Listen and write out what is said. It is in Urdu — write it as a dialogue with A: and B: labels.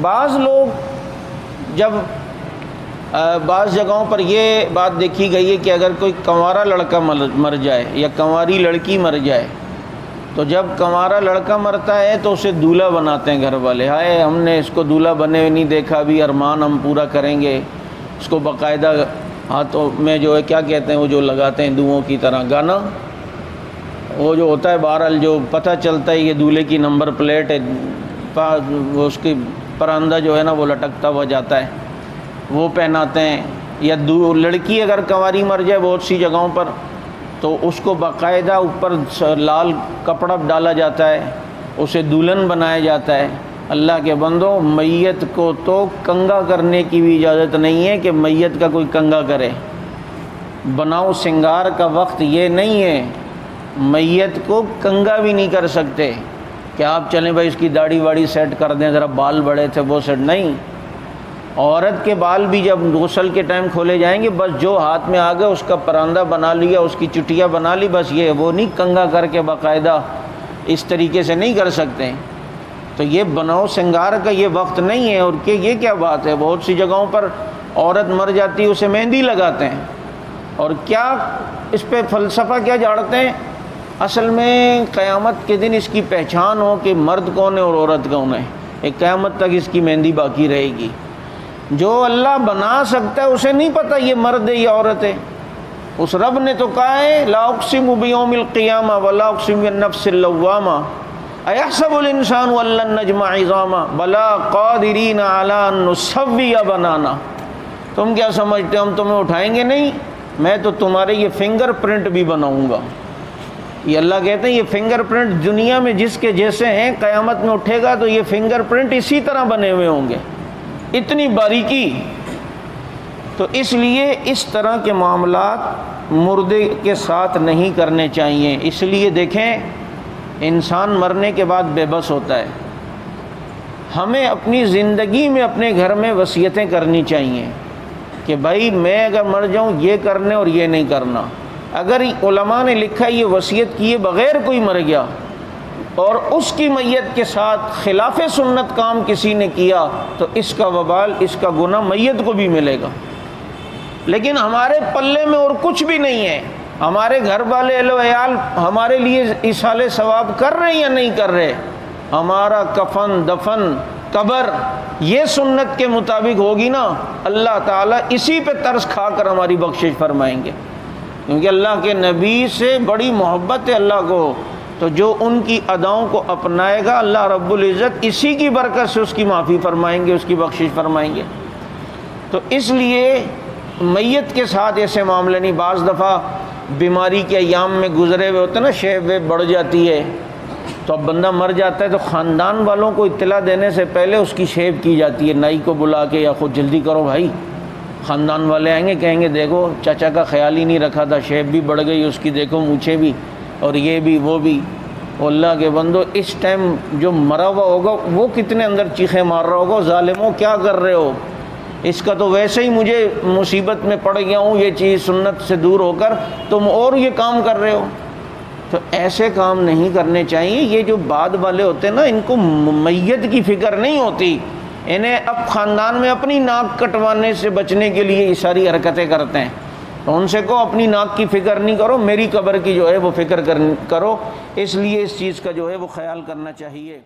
A: بعض لوگ جب بعض جگہوں پر یہ بات دیکھی گئی ہے کہ اگر کوئی کنوارا لڑکا مر جائے یا کنواری لڑکی مر جائے تو جب کنوارا لڑکا مرتا ہے تو اسے دولہا بناتے ہیں گھر والے، ہائے ہم نے اس کو دولہا بنے ہوئے نہیں دیکھا، ابھی ارمان ہم پورا کریں گے، اس کو باقاعدہ ہاتھوں میں جو ہے کیا کہتے ہیں وہ جو لگاتے ہیں دوؤں کی طرح گانا، وہ جو ہوتا ہے بہرحال جو پتہ چلتا ہے یہ دولہے کی نمبر پلیٹ ہے، وہ اس کی پراندہ جو ہے نا وہ لٹکتا ہوا جاتا ہے، وہ پہناتے ہیں۔ یا لڑکی اگر کنواری مر جائے بہت سی جگہوں پر تو اس کو باقاعدہ اوپر لال کپڑا ڈالا جاتا ہے، اسے دلہن بنایا جاتا ہے۔ اللہ کے بندو، میت کو تو کنگا کرنے کی بھی اجازت نہیں ہے کہ میت کا کوئی کنگا کرے۔ بناؤ سنگار کا وقت یہ نہیں ہے، میت کو کنگا بھی نہیں کر سکتے کہ آپ چلیں بھائی اس کی داڑھی واڑی سیٹ کر دیں، ذرا بال بڑے تھے وہ سیٹ نہیں۔ عورت کے بال بھی جب غسل کے ٹائم کھولے جائیں گے بس جو ہاتھ میں آ گیا اس کا پراندہ بنا لیا، اس کی چٹیا بنا لی، بس یہ وہ نہیں کنگا کر کے باقاعدہ اس طریقے سے نہیں کر سکتے۔ تو یہ بناؤ سنگار کا یہ وقت نہیں ہے۔ اور کہ یہ کیا بات ہے، بہت سی جگہوں پر عورت مر جاتی ہے اسے مہندی لگاتے ہیں، اور کیا اس پہ فلسفہ کیا جاڑتے ہیں؟ اصل میں قیامت کے دن اس کی پہچان ہو کہ مرد کون ہے اور عورت کون ہے، ایک قیامت تک اس کی مہندی باقی رہے گی۔ جو اللہ بنا سکتا ہے اسے نہیں پتہ یہ مرد ہے یا عورت ہے۔ اس رب نے تو کہا ہے لا اقسم بیوم القیامہ ولا اقسم بالنفس اللوامہ ایحسب الانسان ان لن نجمع عظامہ بلا قادرین علی ان نسوی بنانا۔ تم کیا سمجھتے ہو ہم تمہیں اٹھائیں گے؟ نہیں، میں تو تمہارے یہ فنگر پرنٹ بھی بناؤں گا۔ یہ اللہ کہتے ہیں یہ فنگر پرنٹ دنیا میں جس کے جیسے ہیں قیامت میں اٹھے گا تو یہ فنگر پرنٹ اسی طرح بنے ہوئے ہوں گے، اتنی باریکی۔ تو اس لیے اس طرح کے معاملات مردے کے ساتھ نہیں کرنے چاہیے۔ اس لیے دیکھیں انسان مرنے کے بعد بے بس ہوتا ہے۔ ہمیں اپنی زندگی میں اپنے گھر میں وصیتیں کرنی چاہیے کہ بھائی میں اگر مر جاؤں یہ کرنے اور یہ نہیں کرنا۔ اگر علماء نے لکھا یہ وصیت کیے بغیر کوئی مر گیا اور اس کی میت کے ساتھ خلاف سنت کام کسی نے کیا تو اس کا وبال، اس کا گناہ میت کو بھی ملے گا۔ لیکن ہمارے پلے میں اور کچھ بھی نہیں ہے، ہمارے گھر والے اہل و عیال ہمارے لیے ایصال ثواب کر رہے ہیں یا نہیں کر رہے، ہمارا کفن دفن قبر یہ سنت کے مطابق ہوگی نا، اللہ تعالیٰ اسی پہ ترس کھا کر ہماری بخشش فرمائیں گے، کیونکہ اللہ کے نبی سے بڑی محبت ہے اللہ کو۔ تو جو ان کی اداؤں کو اپنائے گا اللہ رب العزت اسی کی برکت سے اس کی معافی فرمائیں گے، اس کی بخشش فرمائیں گے۔ تو اس لیے میت کے ساتھ ایسے معاملے نہیں۔ بعض دفعہ بیماری کے ایام میں گزرے ہوئے ہوتے ہیں نا، شیب ویب بڑھ جاتی ہے تو اب بندہ مر جاتا ہے تو خاندان والوں کو اطلاع دینے سے پہلے اس کی شیب کی جاتی ہے، نائی کو بلا کے، یا خود جلدی کرو بھائی، خاندان والے آئیں گے کہیں گے دیکھو چچا کا خیال ہی نہیں رکھا تھا، شیب بھی بڑھ گئی اس کی، دیکھو مونچھیں بھی اور یہ بھی وہ بھی۔ اللہ کے بندو اس ٹائم جو مرا ہوا ہوگا وہ کتنے اندر چیخیں مار رہا ہوگا، ظالموں کیا کر رہے ہو، اس کا تو ویسے ہی مجھے مصیبت میں پڑ گیا ہوں یہ چیز سنت سے دور ہو کر، تم اور یہ کام کر رہے ہو۔ تو ایسے کام نہیں کرنے چاہیے۔ یہ جو بعد والے ہوتے ہیں نا ان کو میت کی فکر نہیں ہوتی، انہیں اب خاندان میں اپنی ناک کٹوانے سے بچنے کے لیے یہ ساری حرکتیں کرتے ہیں۔ تو ان سے کو اپنی ناک کی فکر نہیں کرو، میری قبر کی جو ہے وہ فکر کرو۔ اس لیے اس چیز کا جو ہے وہ خیال کرنا چاہیے۔